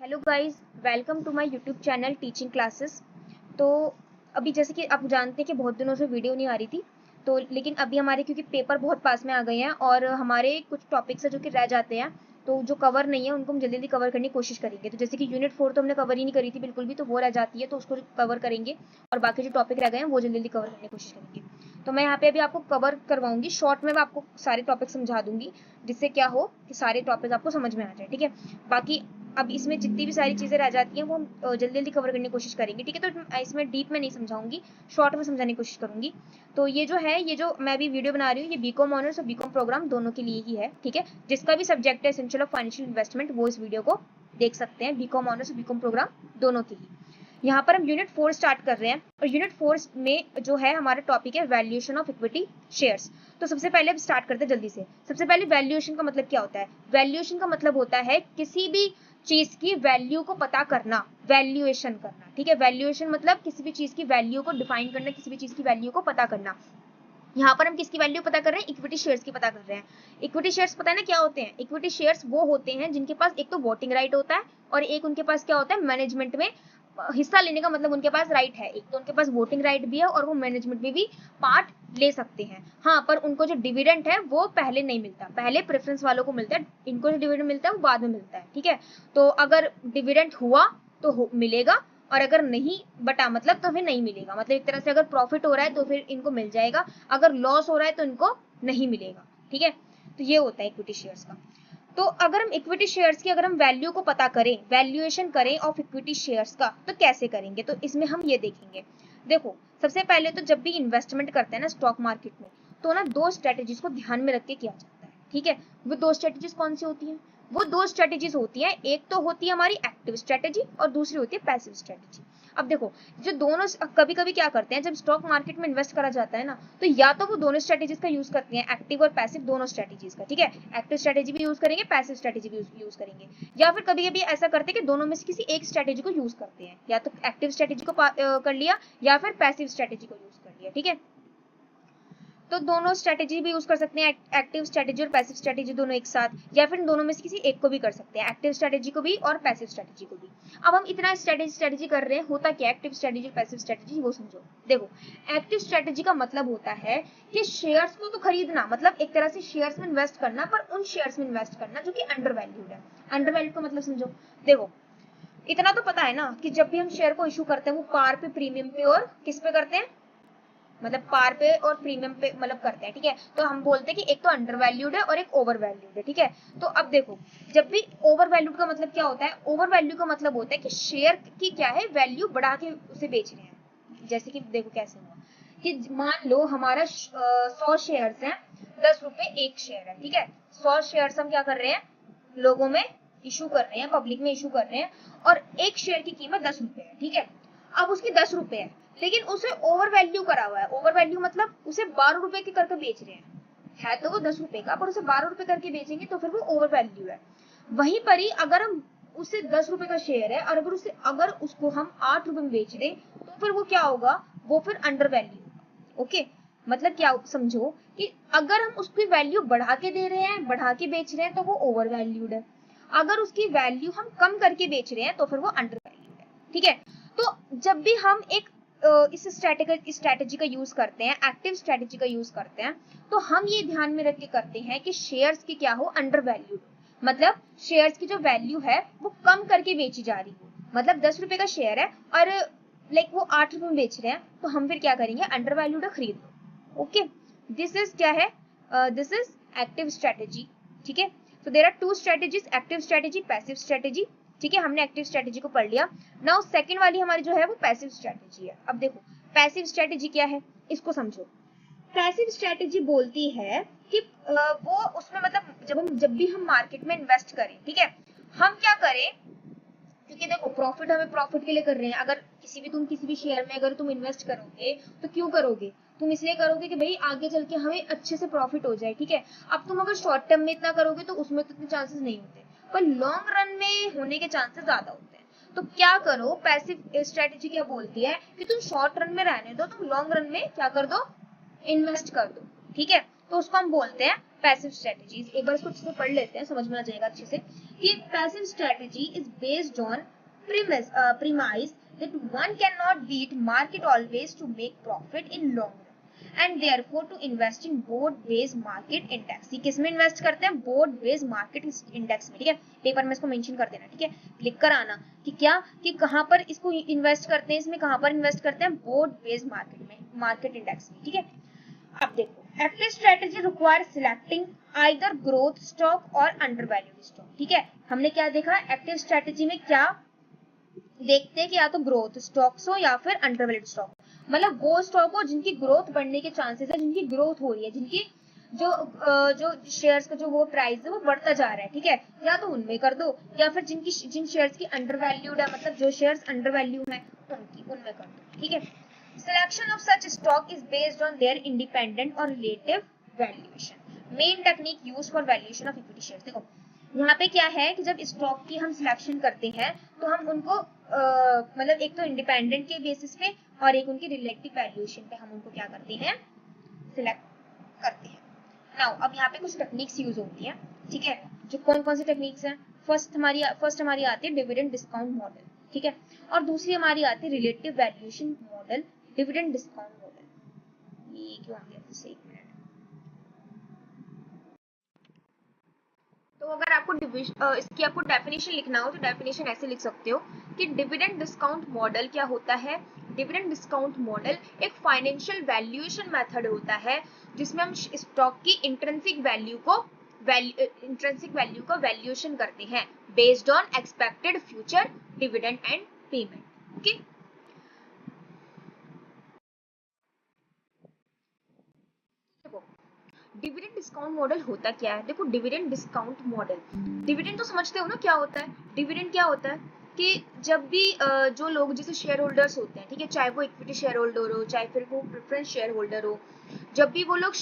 Hello guys, welcome to my YouTube channel teaching classes. तो अभी जैसे कि आप जानते हैं कि बहुत दिनों से वीडियो नहीं आ रही थी, तो लेकिन अभी हमारे क्योंकि पेपर बहुत पास में आ गए हैं और हमारे कुछ टॉपिक्स है जो कि रह जाते हैं, तो जो कवर नहीं है उनको हम जल्दी जल्दी कवर करने की कोशिश करेंगे। तो जैसे कि यूनिट 4 तो हमने कवर ही नहीं करी थी बिल्कुल भी, तो वो रह जाती है, तो उसको कवर करेंगे और बाकी जो टॉपिक रह गए हैं वो जल्दी जल्दी कवर करने की कोशिश करेंगे। तो मैं यहाँ पे अभी आपको कवर करवाऊंगी, शॉर्ट में मैं आपको सारे टॉपिक समझा दूंगी, जिससे क्या हो कि सारे टॉपिक आपको समझ में आ जाए। ठीक है, बाकी अब इसमें जितनी भी सारी चीजें रह जाती हैं वो हम जल्दी जल्दी कवर करने की कोशिश करेंगे। ठीक है, तो इसमें डीप में नहीं समझाऊंगी, शॉर्ट में समझाने की कोशिश करूंगी। तो ये जो मैं अभी वीडियो बना रही हूँ, ये बीकॉम ऑनर्स और बीकॉम प्रोग्राम दोनों के लिए ही है। ठीक है, जिसका भी सब्जेक्ट है एसेंशियल ऑफ फाइनेंशियल इन्वेस्टमेंट, वो इस वीडियो को देख सकते हैं, बीकॉम ऑनर्स और बीकॉम प्रोग्राम दोनों के लिए। यहाँ पर हम यूनिट 4 स्टार्ट कर रहे हैं और यूनिट 4 में जो है हमारा टॉपिक है वैल्यूएशन ऑफ इक्विटी शेयर्स। तो सबसे पहले हम स्टार्ट करते हैं जल्दी से। सबसे पहले वैल्यूएशन का मतलब क्या होता है? वैल्यूएशन का मतलब होता है किसी भी चीज की वैल्यू को पता करना, वैल्यूएशन करना। ठीक है, वैल्यूएशन मतलब किसी भी चीज की वैल्यू को डिफाइन करना, किसी भी चीज की वैल्यू को पता करना। यहाँ पर हम किसकी वैल्यू पता कर रहे हैं? इक्विटी शेयर्स की पता कर रहे हैं। इक्विटी शेयर्स पता है ना क्या होते हैं? इक्विटी शेयर्स वो होते हैं जिनके पास एक तो वोटिंग राइट होता है और एक उनके पास क्या होता है, मैनेजमेंट में हिस्सा लेने का मतलब उनके पास राइट है। एक तो उनके पास वोटिंग राइट भी है और वो मैनेजमेंट में भी पार्ट ले सकते हैं। हाँ, पर उनको जो डिविडेंड है वो पहले नहीं मिलता, पहले प्रेफरेंस वालों को मिलता है। इनको जो डिविडेंड मिलता है वो बाद में मिलता है। ठीक है, तो अगर डिविडेंड हुआ तो मिलेगा, और अगर नहीं बटा मतलब तो फिर नहीं मिलेगा। मतलब एक तरह से अगर प्रॉफिट हो रहा है तो फिर इनको मिल जाएगा, अगर लॉस हो रहा है तो इनको नहीं मिलेगा। ठीक है, तो ये होता है इक्विटी शेयर्स का। तो अगर हम इक्विटी शेयर्स की अगर हम वैल्यू को पता करें, वैल्यूएशन करें ऑफ इक्विटी शेयर्स का, तो कैसे करेंगे? तो इसमें हम ये देखेंगे। देखो, सबसे पहले तो जब भी इन्वेस्टमेंट करते हैं ना स्टॉक मार्केट में, तो ना दो स्ट्रेटेजीज को ध्यान में रख के किया जाता है। ठीक है, वो दो स्ट्रेटेजीज कौन सी होती हैं? वो दो स्ट्रेटेजीज होती हैं, एक तो होती है हमारी एक्टिव स्ट्रेटेजी और दूसरी होती है पैसिव स्ट्रेटेजी। अब देखो, जो दोनों कभी कभी क्या करते हैं, जब स्टॉक मार्केट में इन्वेस्ट करा जाता है ना, तो या तो वो दोनों स्ट्रेटेजीज का यूज करते हैं, एक्टिव और पैसिव दोनों स्ट्रेटेजीज का। ठीक है, एक्टिव स्ट्रेटेजी भी यूज करेंगे, पैसिव स्ट्रेटेजी भी यूज करेंगे, या फिर कभी कभी ऐसा करते हैं कि दोनों में से किसी एक स्ट्रेटेजी को यूज करते हैं, या तो एक्टिव स्ट्रेटेजी को कर लिया या फिर पैसिव स्ट्रेटेजी को यूज कर लिया। ठीक है, तो दोनों स्ट्रेटेजी भी यूज कर सकते हैं, एक्टिव स्ट्रेटेजी और पैसिव स्ट्रेटेजी दोनों एक साथ, या फिर दोनों में से किसी एक को भी कर सकते हैं, एक्टिव स्ट्रेटेजी को भी और पैसिव स्ट्रेटेजी को भी। अब हम इतना स्ट्रेटेजी कर रहे हैं, होता क्या एक्टिव स्ट्रेटेजी और पैसिव स्ट्रेटेजी, वो समझो। देखो, एक्टिव स्ट्रेटेजी का मतलब होता है कि शेयर्स को तो खरीदना, मतलब एक तरह से शेयर्स में इन्वेस्ट करना, पर उन शेयर्स में इन्वेस्ट करना जो कि अंडर वैल्यूड है। अंडर वैल्यूड का मतलब समझो। देखो, इतना तो पता है ना कि जब भी हम शेयर को इशू करते हैं वो पार पे, प्रीमियम पे और किस पे करते हैं, मतलब पार पे और प्रीमियम पे मतलब करते हैं। ठीक है, तो हम बोलते हैं कि एक तो अंडर वैल्यूड है और एक ओवर वैल्यूड है। ठीक है, तो अब देखो, जब भी ओवर वैल्यूड का मतलब क्या होता है? ओवर वैल्यू का मतलब होता है कि शेयर की क्या है, वैल्यू बढ़ा के उसे बेच रहे हैं। जैसे कि देखो कैसे हुआ कि मान लो हमारा 100 शेयर्स हैं, 10 रुपए एक शेयर है। ठीक है, 100 शेयर्स हम क्या कर रहे हैं, लोगों में इशू कर रहे हैं, पब्लिक में इशू कर रहे हैं, और एक शेयर की कीमत 10 रुपए है। ठीक है, अब उसकी 10 रुपए है, लेकिन उसे ओवर वैल्यू करा हुआ है। ओवर वैल्यू मतलब उसे 12 रुपए के करके बेच रहे हैं, है तो वो 10 रुपए का, पर उसे 12 रुपए करके बेचेंगे तो फिर वो ओवर वैल्यू है। वहीं पर ही अगर हम उसे 10 रुपए का शेयर है और अगर उसको हम 8 रुपए में बेच दें, तो फिर वो क्या होगा, वो फिर अंडर वैल्यू होगा। ओके, मतलब क्या समझो कि अगर हम उसकी वैल्यू बढ़ा के दे रहे हैं, बढ़ा के बेच रहे हैं, तो वो ओवर वैल्यूड है। अगर उसकी वैल्यू हम कम करके बेच रहे हैं तो फिर वो अंडर वैल्यूड है। ठीक है, तो जब भी हम एक इस स्ट्रैटेजी का यूज करते हैं, एक्टिव स्ट्रैटेजी का यूज करते हैं, तो हम ये ध्यान में रख के करते हैं कि शेयर्स की क्या हो, अंडर वैल्यूड, मतलब शेयर्स की जो वैल्यू है वो कम करके बेची जा रही हो। मतलब 10 रुपए का शेयर है और लाइक वो 8 रुपए में बेच रहे हैं, तो हम फिर क्या करेंगे, अंडर वैल्यूड खरीद लो। ओके, दिस इज क्या है, दिस इज एक्टिव स्ट्रैटेजी। ठीक है, so there are two strategies, active strategy, passive strategy. ठीक है, हमने एक्टिव स्ट्रेटेजी को पढ़ लिया। नाउ सेकंड वाली हमारी जो है वो पैसिव स्ट्रेटेजी है। अब देखो, पैसिव स्ट्रेटेजी क्या है, इसको समझो। पैसिव स्ट्रेटेजी बोलती है कि वो उसमें मतलब जब भी हम मार्केट में इन्वेस्ट करें, ठीक है, हम क्या करें, क्योंकि देखो प्रॉफिट हमें प्रॉफिट के लिए कर रहे हैं। अगर तुम किसी भी शेयर में अगर तुम इन्वेस्ट करोगे तो क्यों करोगे, तुम इसलिए करोगे कि भाई आगे चल के हमें अच्छे से प्रॉफिट हो जाए। ठीक है, अब तुम अगर शॉर्ट टर्म में इतना करोगे तो उसमें तो इतने चांसेस नहीं होते, पर लॉन्ग रन में होने के चांसेस ज्यादा होते हैं। तो क्या करो, पैसिव स्ट्रेटेजी क्या बोलती है कि तुम शॉर्ट रन में रहने दो, तुम लॉन्ग रन में क्या कर दो, इन्वेस्ट कर दो। ठीक है, तो उसको हम बोलते हैं पैसिव स्ट्रेटजीज। एक बार इसको अच्छे से पढ़ लेते हैं, समझ में आ जाएगा अच्छे से कि passive strategy is based on premise that one cannot beat market always to make profit in long run and therefore to invest in board based market index। ये किस में इन्वेस्ट करते हैं? बोर्ड बेस्ड मार्केट इंडेक्स में, ठीक है। Paper में इसको मेंशन कर देना, ठीक है, लिख कर आना कि क्या, कि कहां पर इसको इन्वेस्ट करते हैं, इसमें कहां पर इन्वेस्ट करते हैं? बोर्ड बेस्ड मार्केट में, मार्केट इंडेक्स में, ठीक है। अब देखो active strategy require selecting either growth stock और अंडरवैल्यूड स्टॉक, ठीक है। हमने क्या देखा? एक्टिव स्ट्रेटजी में क्या देखते हैं कि या तो ग्रोथ स्टॉक्स हो या फिर अंडरवैल्यूड स्टॉक, मतलब वो स्टॉक हो जिनकी ग्रोथ बढ़ने के चांसेस है, जिनकी ग्रोथ हो रही है, जिनकी जो शेयर्स का जो वो प्राइस है वो बढ़ता जा रहा है, ठीक है, या तो उनमें कर दो, या फिर जिन शेयर्स की अंडरवैल्यूड है, मतलब जो शेयर्स अंडरवैल्यू है उनमें कर दो, ठीक है। Selection of such stock is based on their independent और relative valuation. Main technique used for valuation of equity shares. देखो यहाँ पे क्या है कि जब स्टॉक की हम सिलेक्शन करते हैं तो हम उनको मतलब एक तो इंडिपेंडेंट के बेसिस पे और एक उनकी रिलेटिव वैल्यूएशन पे हम उनको क्या करते हैं? सिलेक्ट करते हैं। नाउ अब यहाँ पे कुछ टेक्निक्स यूज होती हैं, ठीक है। जो कौन कौन सी टेक्निक्स हैं? फर्स्ट हमारी आती है डिविडेंड डिस्काउंट मॉडल, ठीक है, और दूसरी हमारी आती है relative valuation model, dividend discount model. ये क्यों आ गया? एक मिनट। तो अगर आपको इसकी आपको डेफिनेशन लिखना हो तो डेफिनेशन ऐसे लिख सकते हो कि डिविडेंड डिस्काउंट मॉडल क्या होता है? डिविडेंड डिस्काउंट मॉडल एक फाइनेंशियल वैल्यूएशन मेथड होता है जिसमें हम स्टॉक की इंट्रिंसिक वैल्यू को वैल्यूएशन करते हैं based on expected future dividend and payment, okay. Dividend discount model होता क्या है? देखो डिविडेंड डिस्काउंट मॉडल, डिविडेंड तो समझते हो ना क्या होता है? डिविडेंड क्या होता है कि जब भी जो लोग जैसे शेयर होल्डर्स होते हैं, ठीक है, चाहे वो इक्विटी शेयर होल्डर हो चाहे फिर वो प्रेफरेंस शेयर होल्डर हो, जब भी वो लोग